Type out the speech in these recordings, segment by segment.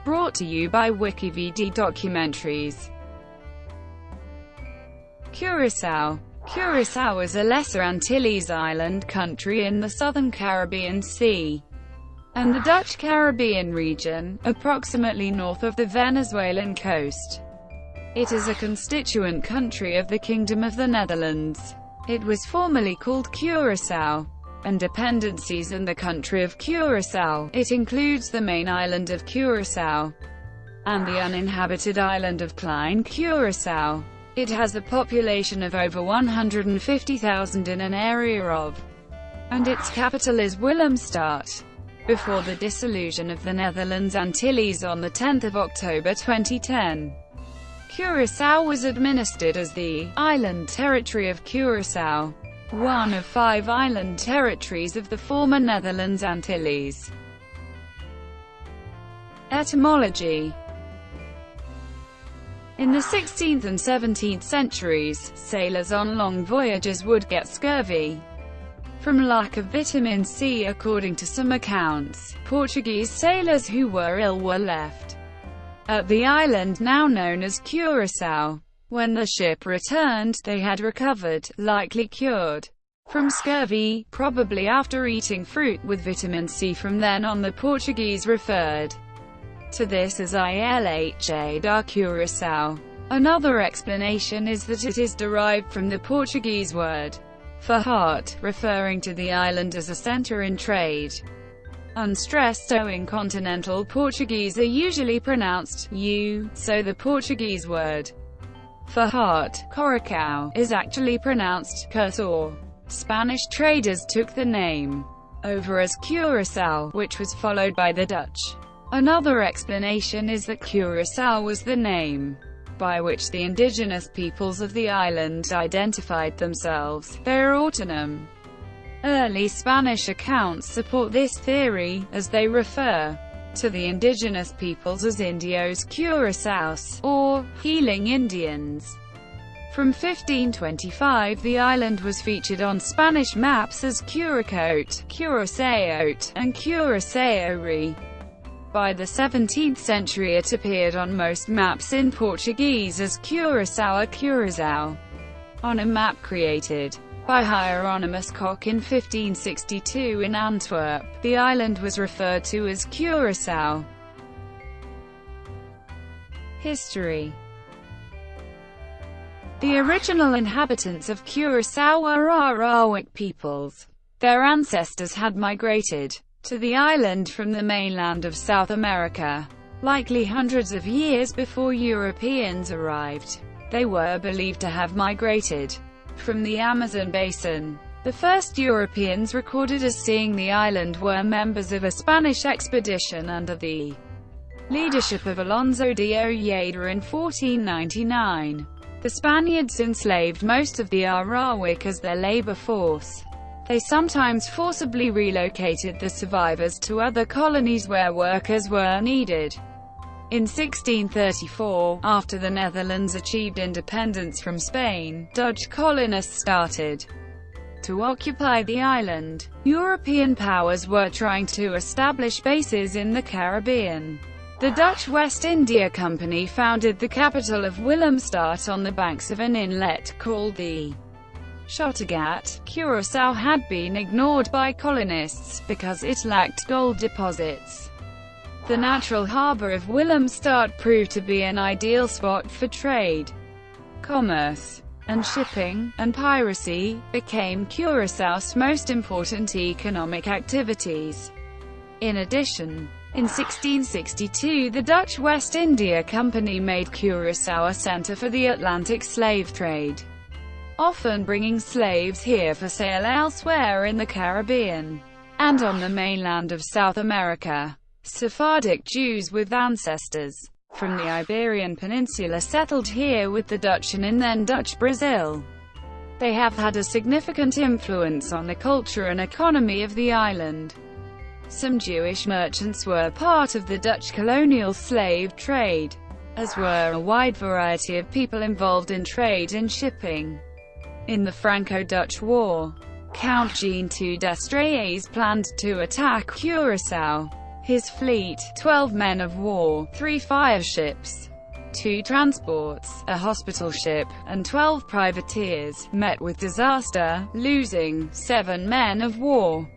brought to you by WikiVidi documentaries. Curaçao. Curaçao is a Lesser Antilles island country in the southern Caribbean Sea and the Dutch Caribbean region, approximately north of the Venezuelan coast. It is a constituent country of the Kingdom of the Netherlands. It was formerly called Curaçao and Dependencies and the Country of Curaçao. It includes the main island of Curaçao and the uninhabited island of Klein Curaçao. It has a population of over 150,000 in an area of, and its capital is Willemstad. Before the dissolution of the Netherlands Antilles on 10 October 2010, Curaçao was administered as the island Territory of Curaçao, one of 5 island territories of the former Netherlands Antilles. Etymology. In the 16th and 17th centuries, sailors on long voyages would get scurvy from lack of vitamin C. According to some accounts, Portuguese sailors who were ill were left at the island now known as Curaçao. When the ship returned, they had recovered, likely cured, from scurvy, probably after eating fruit with vitamin C. From then on, the Portuguese referred to this as Ilha da Curaçao. Another explanation is that it is derived from the Portuguese word for heart, referring to the island as a center in trade. Unstressed O in continental Portuguese are usually pronounced U, so the Portuguese word for heart, Curacao, is actually pronounced Curaçao. Spanish traders took the name over as Curaçao, which was followed by the Dutch. Another explanation is that Curaçao was the name by which the indigenous peoples of the island identified themselves, their autonomy. Early Spanish accounts support this theory, as they refer to the indigenous peoples as Indios Curaçaos, or healing Indians. From 1525 the island was featured on Spanish maps as Curacao, Curaçao, and Curaçaori. By the 17th century it appeared on most maps in Portuguese as Curaçao or Curaçao. On a map created by Hieronymus Koch in 1562 in Antwerp, the island was referred to as Curaçao. History. The original inhabitants of Curaçao were Arawak peoples. Their ancestors had migrated to the island from the mainland of South America, likely hundreds of years before Europeans arrived. They were believed to have migrated from the Amazon basin. The first Europeans recorded as seeing the island were members of a Spanish expedition under the leadership of Alonso de Ojeda in 1499. The Spaniards enslaved most of the Arawak as their labor force. They sometimes forcibly relocated the survivors to other colonies where workers were needed. In 1634, after the Netherlands achieved independence from Spain, Dutch colonists started to occupy the island. European powers were trying to establish bases in the Caribbean. The Dutch West India Company founded the capital of Willemstad on the banks of an inlet called the Schottegat. Curaçao had been ignored by colonists because it lacked gold deposits. The natural harbour of Willemstad proved to be an ideal spot for trade, commerce, and shipping, and piracy became Curaçao's most important economic activities. In addition, in 1662 the Dutch West India Company made Curaçao a centre for the Atlantic slave trade, often bringing slaves here for sale elsewhere in the Caribbean and on the mainland of South America. Sephardic Jews with ancestors from the Iberian Peninsula settled here with the Dutch and in then Dutch Brazil. They have had a significant influence on the culture and economy of the island. Some Jewish merchants were part of the Dutch colonial slave trade, as were a wide variety of people involved in trade and shipping. In the Franco-Dutch War, Count Jean II d'Estrées planned to attack Curaçao. His fleet, 12 men of war, 3 fire ships, 2 transports, a hospital ship, and 12 privateers, met with disaster, losing 7 men of war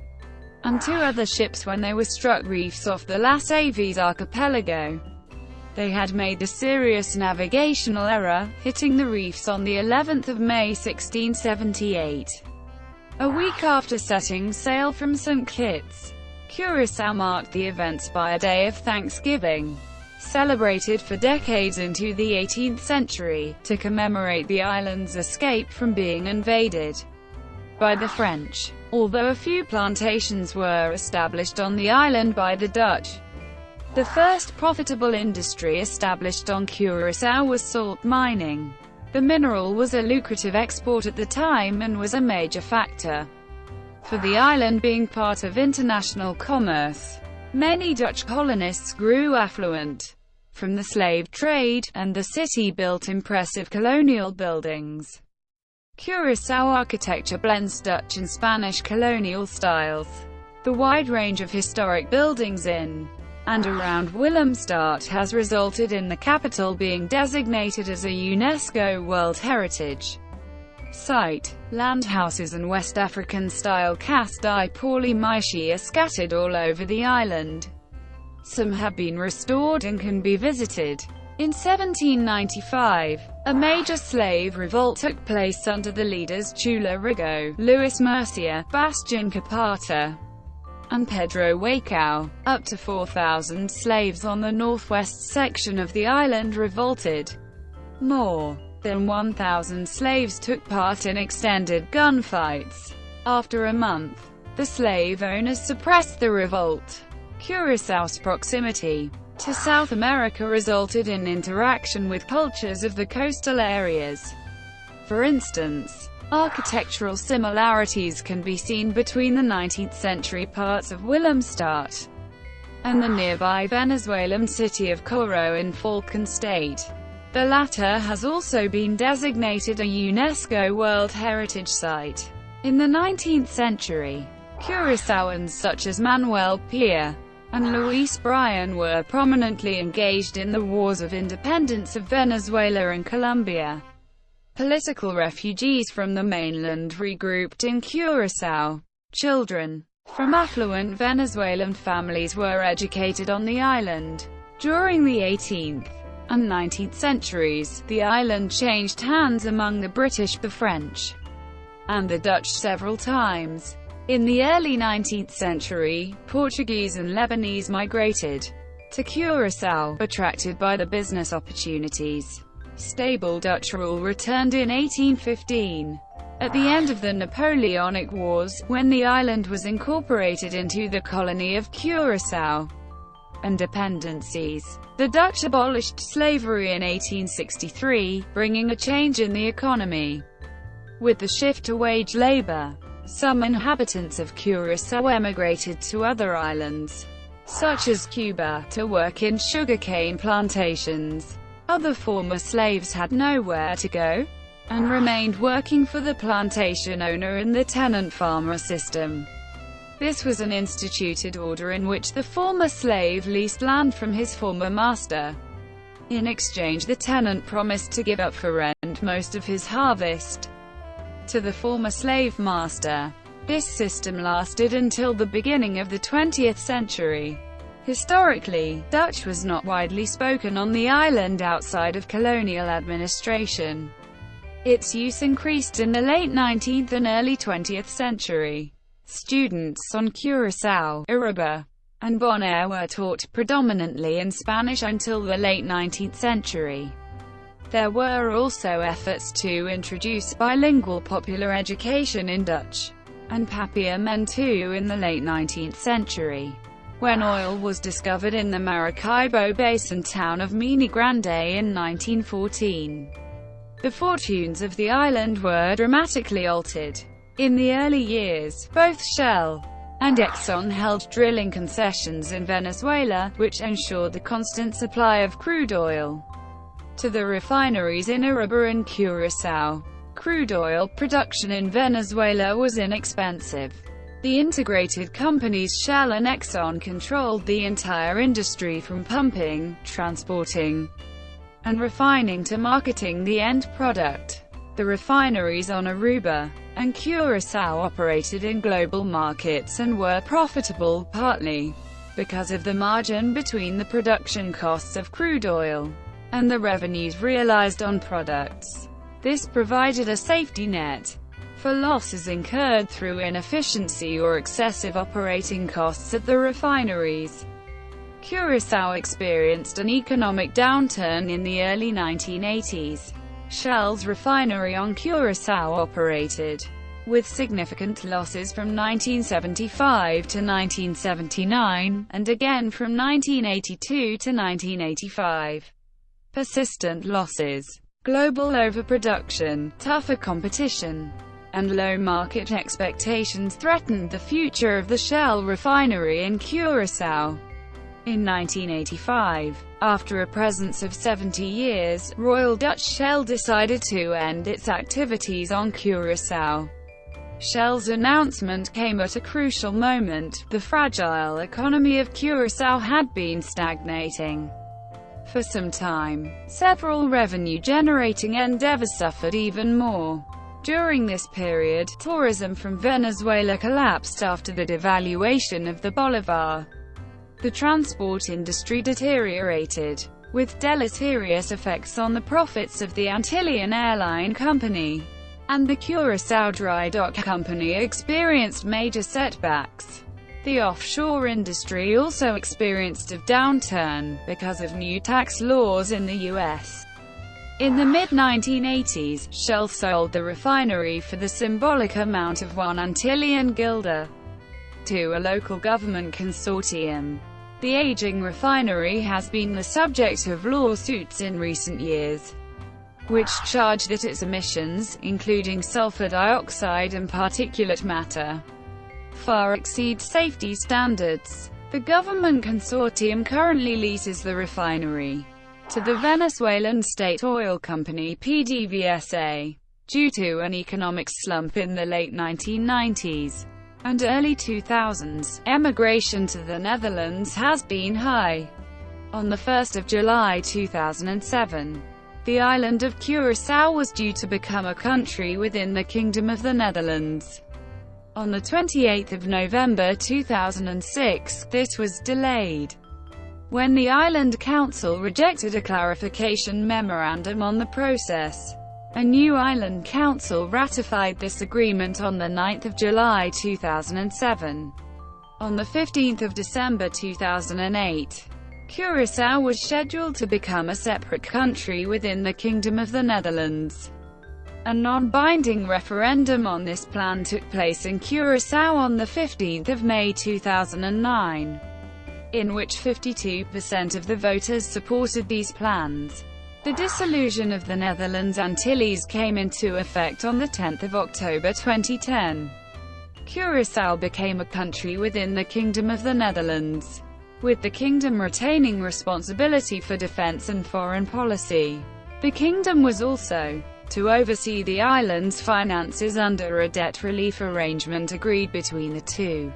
and 2 other ships when they were struck reefs off the Las Aves archipelago. They had made a serious navigational error, hitting the reefs on the 11th of May 1678. A week after setting sail from St. Kitts, Curaçao marked the events by a day of Thanksgiving, celebrated for decades into the 18th century, to commemorate the island's escape from being invaded by the French. Although a few plantations were established on the island by the Dutch, the first profitable industry established on Curaçao was salt mining. The mineral was a lucrative export at the time and was a major factor for the island being part of international commerce. Many Dutch colonists grew affluent from the slave trade, and the city built impressive colonial buildings. Curaçao architecture blends Dutch and Spanish colonial styles. The wide range of historic buildings in and around Willemstad has resulted in the capital being designated as a UNESCO World Heritage Site. Landhouses and West African-style cast-eye polymishi are scattered all over the island. Some have been restored and can be visited. In 1795, a major slave revolt took place under the leaders Chula Rigo, Luis Murcia, Bastian Capata, and Pedro Wacao. Up to 4,000 slaves on the northwest section of the island revolted. More than 1,000 slaves took part in extended gunfights. After a month, the slave owners suppressed the revolt. Curaçao's proximity to South America resulted in interaction with cultures of the coastal areas. For instance, architectural similarities can be seen between the 19th century parts of Willemstad and the nearby Venezuelan city of Coro in Falcon State. The latter has also been designated a UNESCO World Heritage Site. In the 19th century, Curaçaoans such as Manuel Piar and Luis Brian were prominently engaged in the wars of independence of Venezuela and Colombia. Political refugees from the mainland regrouped in Curaçao. Children from affluent Venezuelan families were educated on the island. During the 18th and 19th centuries, the island changed hands among the British, the French, and the Dutch several times. In the early 19th century, Portuguese and Lebanese migrated to Curaçao, attracted by the business opportunities. Stable Dutch rule returned in 1815. At the end of the Napoleonic Wars, when the island was incorporated into the colony of Curaçao and Dependencies, the Dutch abolished slavery in 1863, bringing a change in the economy. With the shift to wage labor, some inhabitants of Curaçao emigrated to other islands, such as Cuba, to work in sugarcane plantations. Other former slaves had nowhere to go, and remained working for the plantation owner in the tenant-farmer system. This was an instituted order in which the former slave leased land from his former master. In exchange, the tenant promised to give up for rent most of his harvest to the former slave master. This system lasted until the beginning of the 20th century. Historically, Dutch was not widely spoken on the island outside of colonial administration. Its use increased in the late 19th and early 20th century. Students on Curaçao, Aruba, and Bonaire were taught predominantly in Spanish until the late 19th century. There were also efforts to introduce bilingual popular education in Dutch and Papiamentu in the late 19th century. When oil was discovered in the Maracaibo Basin town of Mina Grande in 1914, the fortunes of the island were dramatically altered. In the early years, both Shell and Exxon held drilling concessions in Venezuela, which ensured the constant supply of crude oil to the refineries in Aruba and Curaçao. Crude oil production in Venezuela was inexpensive. The integrated companies Shell and Exxon controlled the entire industry from pumping, transporting, and refining to marketing the end product. The refineries on Aruba and Curaçao operated in global markets and were profitable, partly because of the margin between the production costs of crude oil and the revenues realized on products. This provided a safety net for losses incurred through inefficiency or excessive operating costs at the refineries. Curaçao experienced an economic downturn in the early 1980s. Shell's refinery on Curaçao operated with significant losses from 1975 to 1979, and again from 1982 to 1985. Persistent losses, global overproduction, tougher competition, and low market expectations threatened the future of the Shell refinery in Curaçao. In 1985, after a presence of 70 years, Royal Dutch Shell decided to end its activities on Curaçao. Shell's announcement came at a crucial moment. The fragile economy of Curaçao had been stagnating for some time. Several revenue-generating endeavors suffered even more. During this period, tourism from Venezuela collapsed after the devaluation of the bolivar. The transport industry deteriorated, with deleterious effects on the profits of the Antillean Airline Company, and the Curaçao Dry Dock Company experienced major setbacks. The offshore industry also experienced a downturn, because of new tax laws in the U.S. In the mid-1980s, Shell sold the refinery for the symbolic amount of 1 Antillean guilder to a local government consortium. The aging refinery has been the subject of lawsuits in recent years, which charge that its emissions, including sulfur dioxide and particulate matter, far exceed safety standards. The government consortium currently leases the refinery to the Venezuelan state oil company PDVSA. Due to an economic slump in the late 1990s and early 2000s, emigration to the Netherlands has been high. On 1 July 2007, the island of Curaçao was due to become a country within the Kingdom of the Netherlands. On 28 November 2006, this was delayed when the Island Council rejected a clarification memorandum on the process. A new Island Council ratified this agreement on 9 July 2007. On 15 December 2008, Curaçao was scheduled to become a separate country within the Kingdom of the Netherlands. A non-binding referendum on this plan took place in Curaçao on 15 May 2009, in which 52% of the voters supported these plans. The dissolution of the Netherlands Antilles came into effect on 10 October 2010. Curaçao became a country within the Kingdom of the Netherlands, with the kingdom retaining responsibility for defense and foreign policy. The kingdom was also to oversee the island's finances under a debt relief arrangement agreed between the two.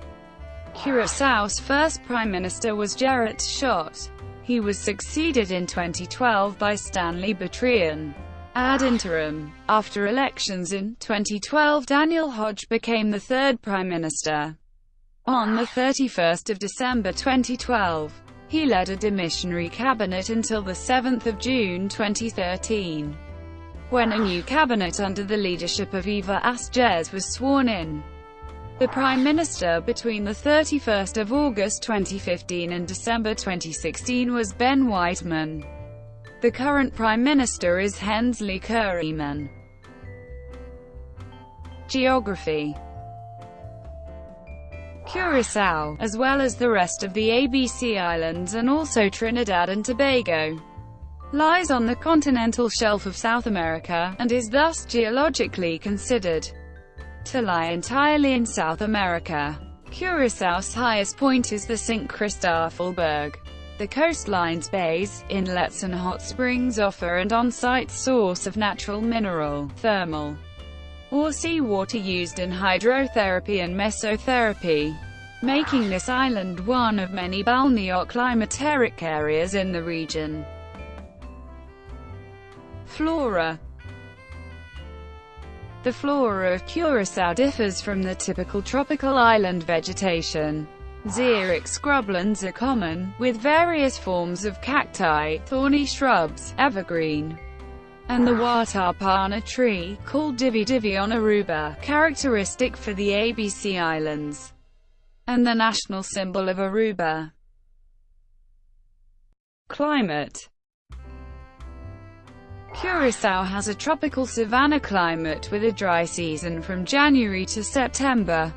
Curaçao's first prime minister was Gerrit Schot. He was succeeded in 2012 by Stanley Bertrand ad interim. After elections in 2012, Daniel Hodge became the third prime minister. On 31 December 2012, he led a demissionary cabinet until 7 June 2013, when a new cabinet under the leadership of Eva Asjes was sworn in. The Prime Minister between 31 August 2015 and December 2016 was Ben Whiteman. The current Prime Minister is Hensley Curryman. Geography. Curaçao, as well as the rest of the ABC Islands and also Trinidad and Tobago, lies on the continental shelf of South America, and is thus geologically considered to lie entirely in South America. Curaçao's highest point is the St. Christoffel Berg. The coastlines, bays, inlets and hot springs offer an on-site source of natural mineral, thermal, or seawater used in hydrotherapy and mesotherapy, making this island one of many balneoclimateric areas in the region. Flora. The flora of Curaçao differs from the typical tropical island vegetation. Xeric scrublands are common, with various forms of cacti, thorny shrubs, evergreen, and the watapana tree, called divi on Aruba, characteristic for the ABC Islands, and the national symbol of Aruba. Climate. Curaçao has a tropical savanna climate with a dry season from January to September,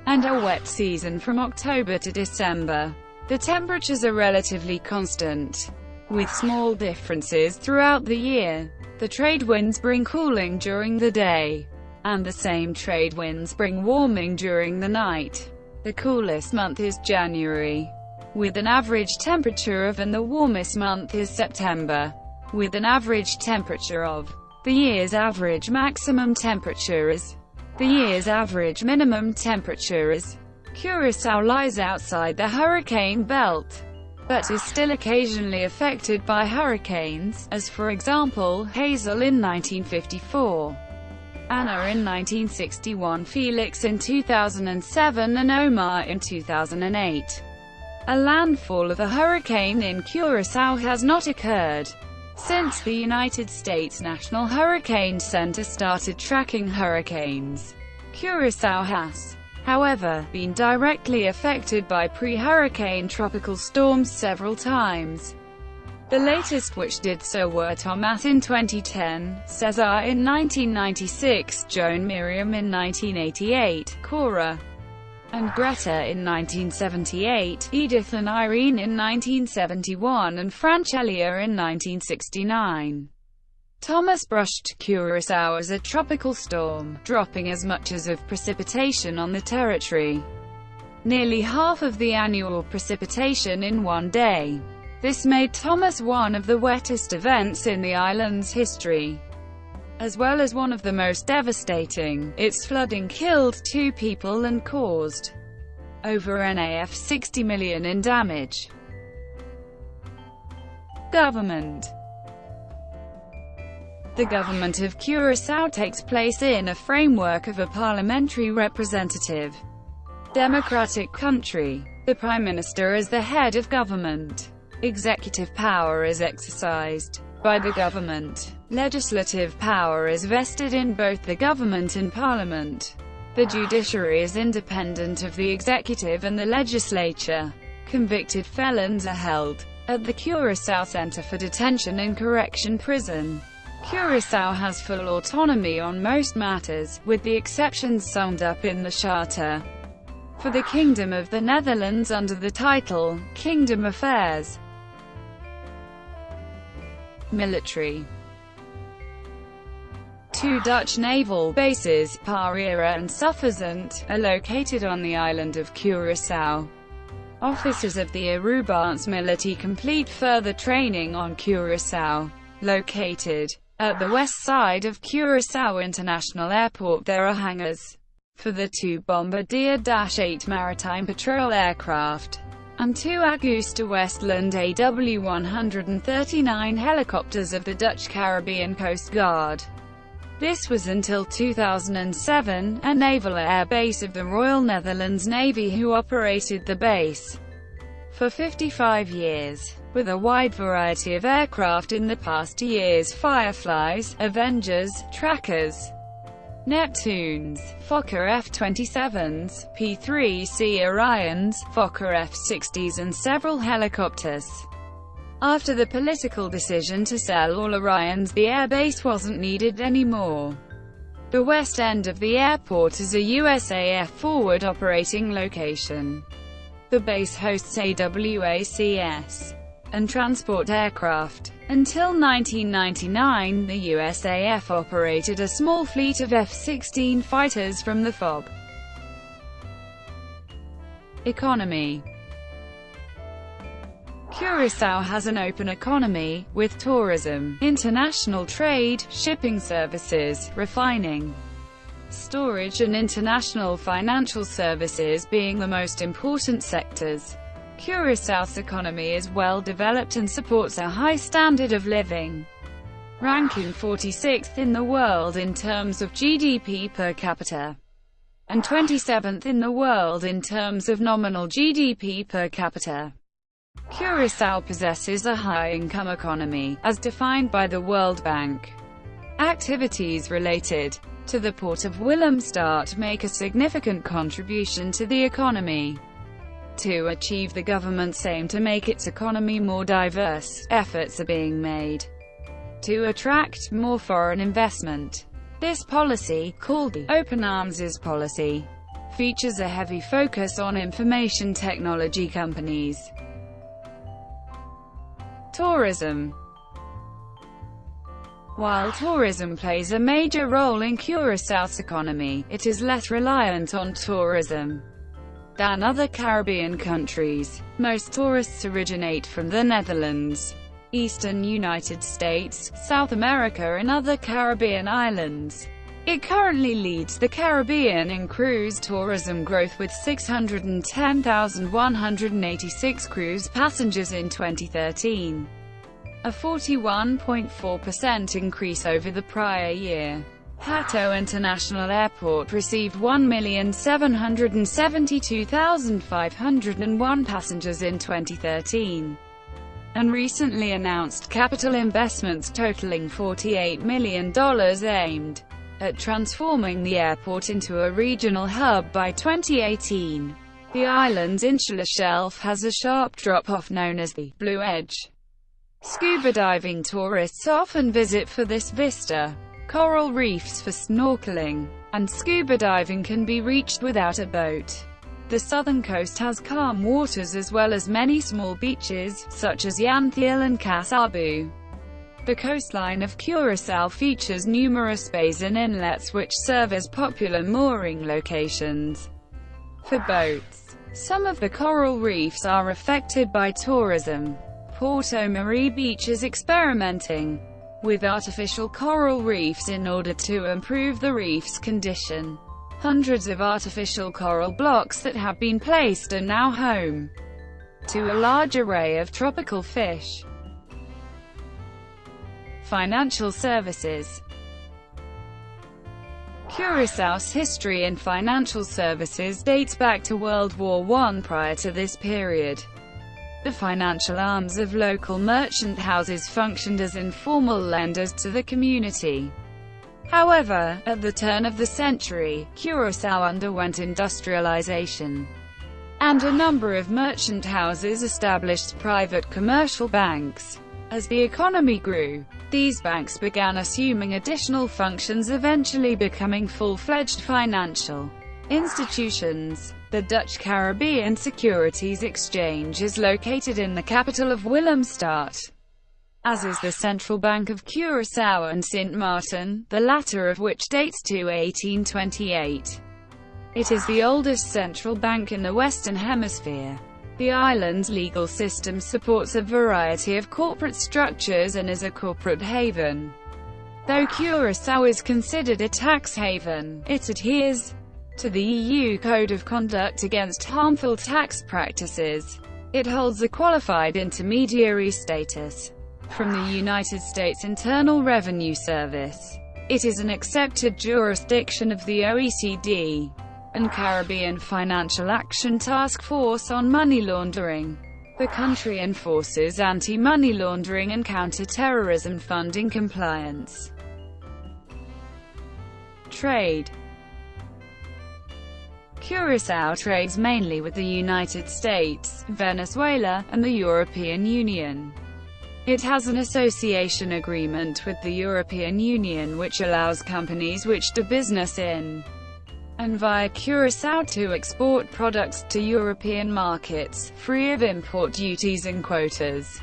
and a wet season from October to December. The temperatures are relatively constant, with small differences throughout the year. The trade winds bring cooling during the day, and the same trade winds bring warming during the night. The coolest month is January, with an average temperature of, and the warmest month is September, with an average temperature of. The year's average maximum temperature is. The year's average minimum temperature is. Curaçao lies outside the hurricane belt, but is still occasionally affected by hurricanes, as for example, Hazel in 1954, Anna in 1961, Felix in 2007 and Omar in 2008. A landfall of a hurricane in Curaçao has not occurred since the United States National Hurricane Center started tracking hurricanes. Curaçao has, however, been directly affected by pre-hurricane tropical storms several times. The latest which did so were Thomas in 2010, Cesar in 1996, Joan Miriam in 1988, Cora and Greta in 1978, Edith and Irene in 1971 and Francelia in 1969. Thomas brushed Curaçao as a tropical storm, dropping as much as of precipitation on the territory, nearly half of the annual precipitation in one day. This made Thomas one of the wettest events in the island's history, as well as one of the most devastating. Its flooding killed 2 people and caused over NAF 60 million in damage. Government. The government of Curaçao takes place in a framework of a parliamentary representative democratic country. The Prime Minister is the head of government. Executive power is exercised by the government. Legislative power is vested in both the government and parliament. The judiciary is independent of the executive and the legislature. Convicted felons are held at the Curaçao Center for Detention and Correction prison. Curaçao has full autonomy on most matters, with the exceptions summed up in the Charter for the Kingdom of the Netherlands under the title, Kingdom Affairs. Military. 2 Dutch naval bases, Parera and Suffisant, are located on the island of Curaçao. Officers of the Arubans military complete further training on Curaçao. Located at the west side of Curaçao International Airport, there are hangars for the 2 Bombardier-8 maritime patrol aircraft and 2 Augusta Westland AW-139 helicopters of the Dutch Caribbean Coast Guard. This was until 2007, a naval air base of the Royal Netherlands Navy, who operated the base for 55 years, with a wide variety of aircraft in the past years: Fireflies, Avengers, Trackers, Neptunes, Fokker F-27s, P-3C Orions, Fokker F-60s and several helicopters. After the political decision to sell all Orions, the airbase wasn't needed anymore. The west end of the airport is a USAF forward operating location. The base hosts AWACS and transport aircraft. Until 1999, the USAF operated a small fleet of F-16 fighters from the FOB. Economy. Curaçao has an open economy, with tourism, international trade, shipping services, refining, storage and international financial services being the most important sectors. Curaçao's economy is well developed and supports a high standard of living, ranking 46th in the world in terms of GDP per capita, and 27th in the world in terms of nominal GDP per capita. Curaçao possesses a high-income economy, as defined by the World Bank. Activities related to the port of Willemstad make a significant contribution to the economy. To achieve the government's aim to make its economy more diverse, efforts are being made to attract more foreign investment. This policy, called the Open Arms policy, features a heavy focus on information technology companies. Tourism. While tourism plays a major role in Curaçao's economy, it is less reliant on tourism than other Caribbean countries. Most tourists originate from the Netherlands, eastern United States, South America and other Caribbean islands. It currently leads the Caribbean in cruise tourism growth with 610,186 cruise passengers in 2013, a 41.4% increase over the prior year. Hato International Airport received 1,772,501 passengers in 2013, and recently announced capital investments totaling $48 million aimed at transforming the airport into a regional hub by 2018. The island's insular shelf has a sharp drop-off known as the Blue Edge. Scuba diving tourists often visit for this vista. Coral reefs for snorkeling and scuba diving can be reached without a boat. The southern coast has calm waters as well as many small beaches, such as Yanthil and Casabu. The coastline of Curaçao features numerous bays and inlets which serve as popular mooring locations for boats. Some of the coral reefs are affected by tourism. Porto Marie Beach is experimenting with artificial coral reefs in order to improve the reef's condition. Hundreds of artificial coral blocks that have been placed are now home to a large array of tropical fish. Financial services. Curaçao's history in financial services dates back to World War I. Prior to this period, the financial arms of local merchant houses functioned as informal lenders to the community. However, at the turn of the century, Curaçao underwent industrialization, and a number of merchant houses established private commercial banks. As the economy grew, these banks began assuming additional functions, eventually becoming full-fledged financial institutions. The Dutch Caribbean Securities Exchange is located in the capital of Willemstad, as is the Central Bank of Curaçao and Sint Maarten, the latter of which dates to 1828. It is the oldest central bank in the Western Hemisphere. The island's legal system supports a variety of corporate structures and is a corporate haven. Though Curaçao is considered a tax haven, it adheres to the EU Code of Conduct Against Harmful Tax Practices. It holds a qualified intermediary status from the United States Internal Revenue Service. It is an accepted jurisdiction of the OECD and Caribbean Financial Action Task Force on Money Laundering. The country enforces anti-money laundering and counter-terrorism funding compliance. Trade. Curaçao trades mainly with the United States, Venezuela, and the European Union. It has an association agreement with the European Union which allows companies which do business in and via Curaçao to export products to European markets, free of import duties and quotas.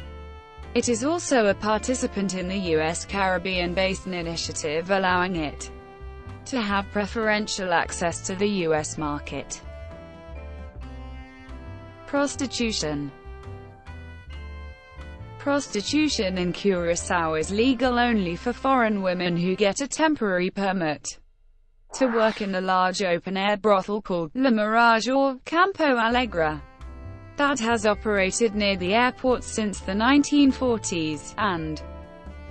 It is also a participant in the U.S. Caribbean Basin Initiative, allowing it to have preferential access to the U.S. market. Prostitution. Prostitution in Curaçao is legal only for foreign women who get a temporary permit. to work in the large open-air brothel called La Mirage or Campo Alegre that has operated near the airport since the 1940s, and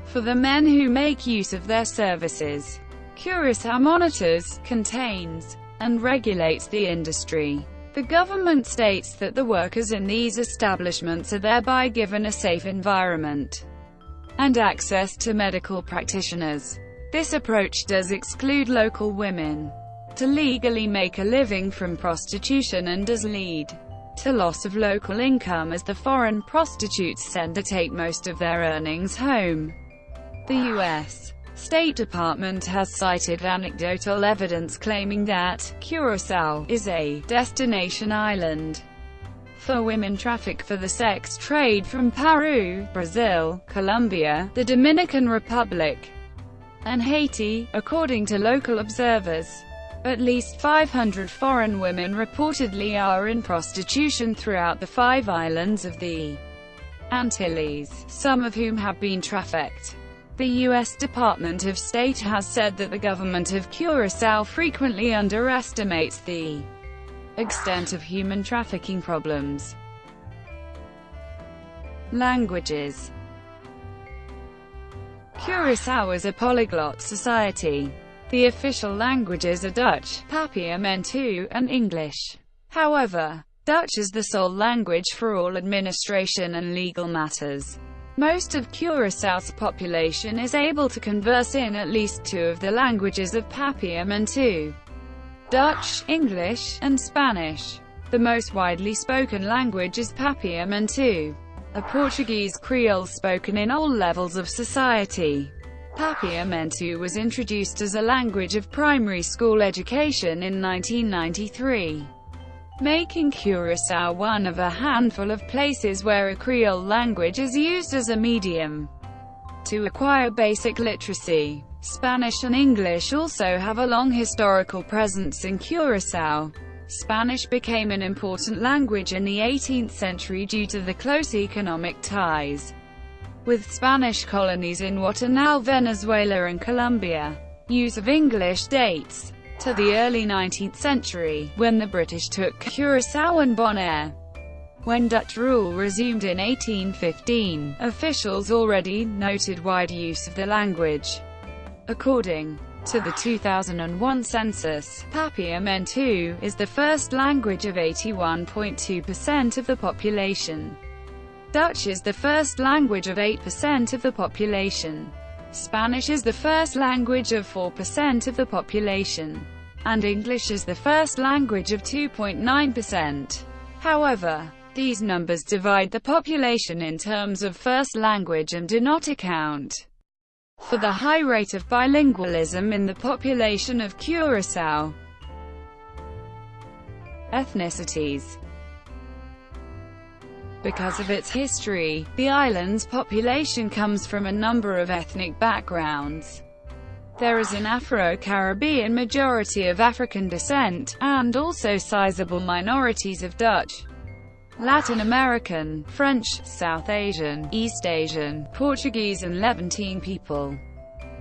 for the men who make use of their services. Curaçao monitors, contains, and regulates the industry. The government states that the workers in these establishments are thereby given a safe environment and access to medical practitioners. This approach does exclude local women to legally make a living from prostitution and does lead to loss of local income as the foreign prostitutes tend to take most of their earnings home. The U.S. State Department has cited anecdotal evidence claiming that Curaçao is a destination island for women traffic for the sex trade from Peru, Brazil, Colombia, the Dominican Republic, and Haiti, according to local observers. At least 500 foreign women reportedly are in prostitution throughout the 5 islands of the Antilles, some of whom have been trafficked. The U.S. Department of State has said that the government of Curaçao frequently underestimates the extent of human trafficking problems. Languages. Curaçao is a polyglot society. The official languages are Dutch, Papiamentu, and English. However, Dutch is the sole language for all administration and legal matters. Most of Curaçao's population is able to converse in at least 2 of the languages of Papiamentu: Dutch, English, and Spanish. The most widely spoken language is Papiamentu, a Portuguese Creole spoken in all levels of society. Papiamentu was introduced as a language of primary school education in 1993, making Curaçao one of a handful of places where a Creole language is used as a medium to acquire basic literacy. Spanish and English also have a long historical presence in Curaçao. Spanish became an important language in the 18th century due to the close economic ties with Spanish colonies in what are now Venezuela and Colombia. Use of English dates to the early 19th century, when the British took Curaçao and Bonaire. When Dutch rule resumed in 1815, officials already noted wide use of the language. According to the 2001 census, Papiamentu is the first language of 81.2% of the population. Dutch is the first language of 8% of the population. Spanish is the first language of 4% of the population. And English is the first language of 2.9%. However, these numbers divide the population in terms of first language and do not account for the high rate of bilingualism in the population of Curaçao. Ethnicities. Because of its history, the island's population comes from a number of ethnic backgrounds. There is an Afro-Caribbean majority of African descent, and also sizable minorities of Dutch, Latin American, French, South Asian, East Asian, Portuguese and Levantine people.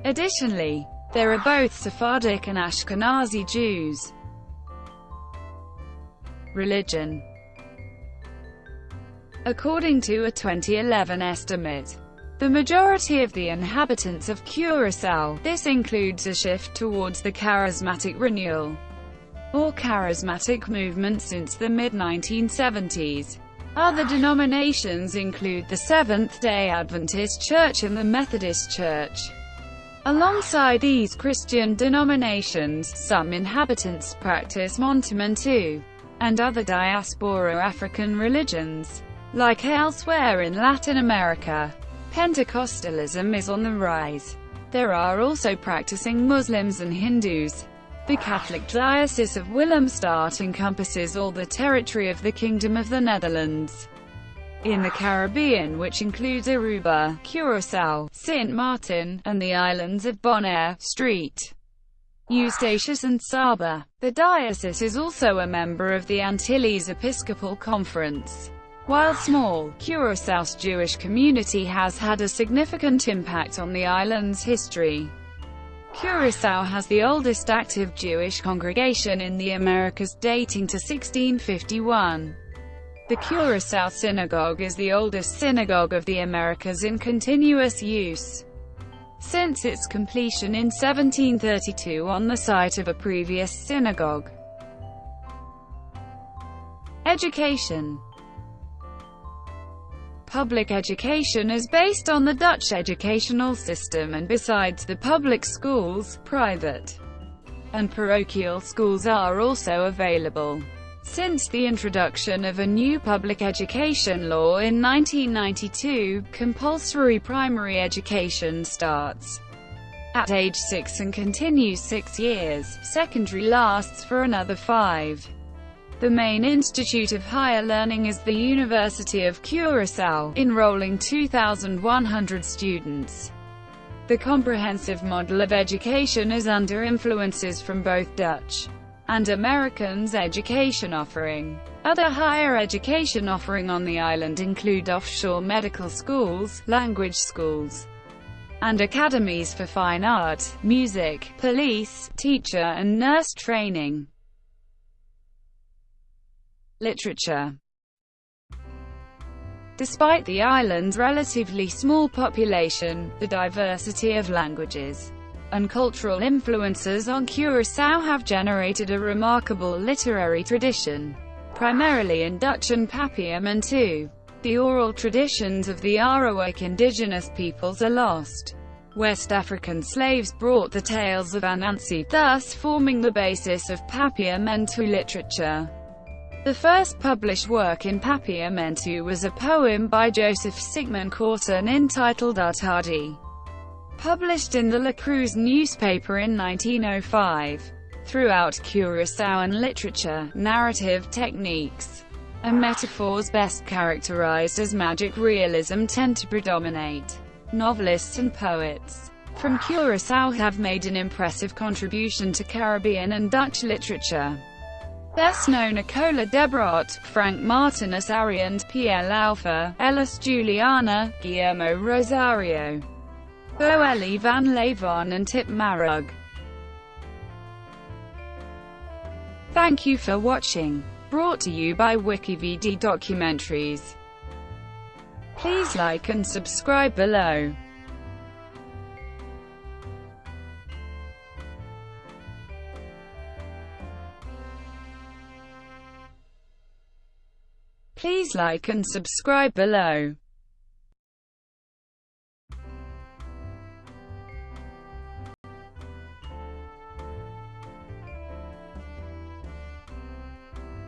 Additionally, there are both Sephardic and Ashkenazi Jews. Religion. According to a 2011 estimate, the majority of the inhabitants of Curaçao, this includes a shift towards the charismatic renewal, or charismatic movement since the mid-1970s. Other denominations include the Seventh-day Adventist Church and the Methodist Church. Alongside these Christian denominations, some inhabitants practice Montemantu and other diaspora African religions. Like elsewhere in Latin America, Pentecostalism is on the rise. There are also practicing Muslims and Hindus. The Catholic Diocese of Willemstad encompasses all the territory of the Kingdom of the Netherlands in the Caribbean, which includes Aruba, Curaçao, Sint Maarten, and the islands of Bonaire, St. Eustatius and Saba. The diocese is also a member of the Antilles Episcopal Conference. While small, Curaçao's Jewish community has had a significant impact on the island's history. Curaçao has the oldest active Jewish congregation in the Americas, dating to 1651. The Curaçao Synagogue is the oldest synagogue of the Americas in continuous use since its completion in 1732 on the site of a previous synagogue. Education. Public education is based on the Dutch educational system, and besides the public schools, private and parochial schools are also available. Since the introduction of a new public education law in 1992, compulsory primary education starts at age 6 and continues 6 years, secondary lasts for another 5. The main institute of higher learning is the University of Curaçao, enrolling 2,100 students. The comprehensive model of education is under influences from both Dutch and Americans' education offering. Other higher education offering on the island include offshore medical schools, language schools, and academies for fine art, music, police, teacher and nurse training. Literature. Despite the island's relatively small population, the diversity of languages and cultural influences on Curaçao have generated a remarkable literary tradition, primarily in Dutch and Papiamentu. The oral traditions of the Arawak indigenous peoples are lost. West African slaves brought the tales of Anansi, thus forming the basis of Papiamentu literature. The first published work in Papiamentu was a poem by Joseph Sigmund Corson entitled Utadi, published in the La Cruz newspaper in 1905. Throughout Curaçaoan literature, narrative techniques and metaphors best characterized as magic realism tend to predominate. Novelists and poets from Curaçao have made an impressive contribution to Caribbean and Dutch literature. Best known are Cola Debrot, Frank Martinus Ariand, Pierre Laufer, Ellis Juliana, Guillermo Rosario, Boeli van Levon and Tip Marug. Thank you for watching. Brought to you by WikiVidi Documentaries. Please like and subscribe below. Please like and subscribe below.